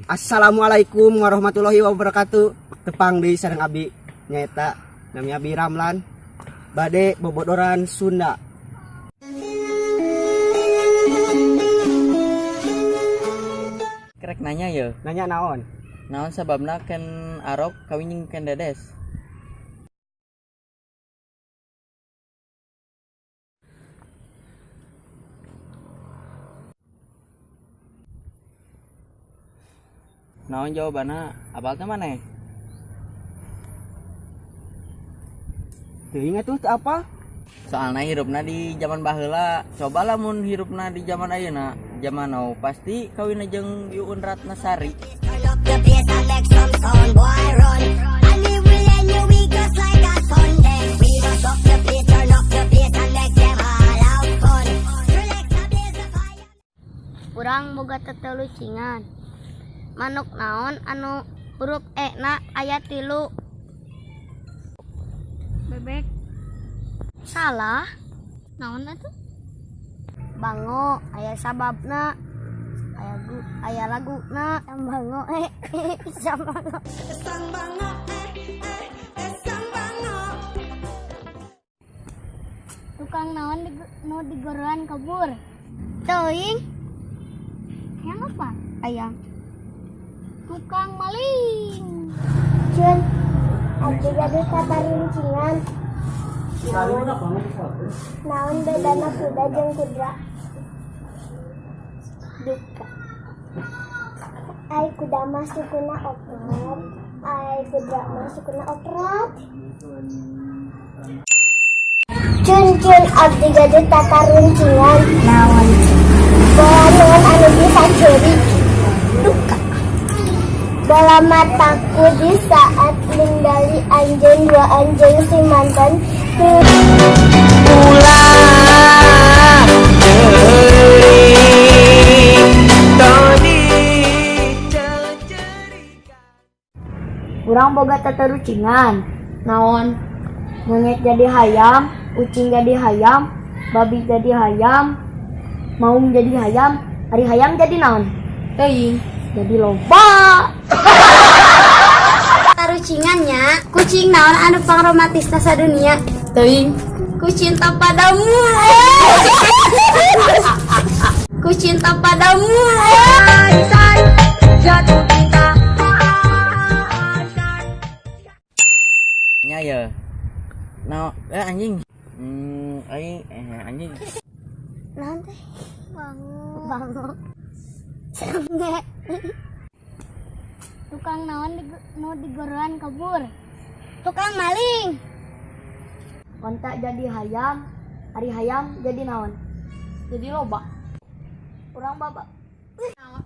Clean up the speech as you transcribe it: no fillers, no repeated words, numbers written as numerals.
Assalamualaikum warahmatullahi wabarakatuh. Tepang deui sareng abi nyaeta nami Abi Ramlan. Bade bobodoran Sunda. Krek nanya ya. Nanya naon? Naon sababna ken Arok kawin jeung ken Dedes? Naon jawabanna? Apal teh maneh? Teu inget tuh apa? Soalna hirupna di zaman baheula, coba lamun hirupna di zaman ayeuna. Zaman now pasti kawin jeung Yuun Ratnasari. Urang boga teteulecingan. Manuk naon anu huruf E na aya 3? Bebek. Salah. Naon atuh? Bango aya sababna. Aya laguna sang bango sang bango. Sang bango sang bango. Tukang naon nu digoroan kabur? Teuing. Yang apa? Ayam. Tukang maling. Jun, aja gaduh katarincingan. Naon bedana kuda jeung kudra? Duka. Ai kuda mah sukuna oprat, ai kudra mah sukuna oprat. Jun, abdi gaduh katarincingan. Naon? Bola naon anu bisa curi? Duka. Bola mataku di saat ningali anjeun dua anjeun si mantan Urang boga teterucingan. Naon? Monyet jadi hayam, ucing jadi hayam, babi jadi hayam, maung jadi hayam, ari hayam jadi naon? Teuing. Jadi loba. Tarucingannya, kucing naon anu pangromatisna sadunia? Teuing. Kucinta padamu. Kucinta padamu. Jatuh cinta. Nya ya. Nah, anjing. Anjing. Naon teh? Bango. Sange. Tukang naon nu digoroan kabur? Tukang maling. Kontak jadi hayam, ari hayam jadi naon? Jadi loba. Urang baba. Naon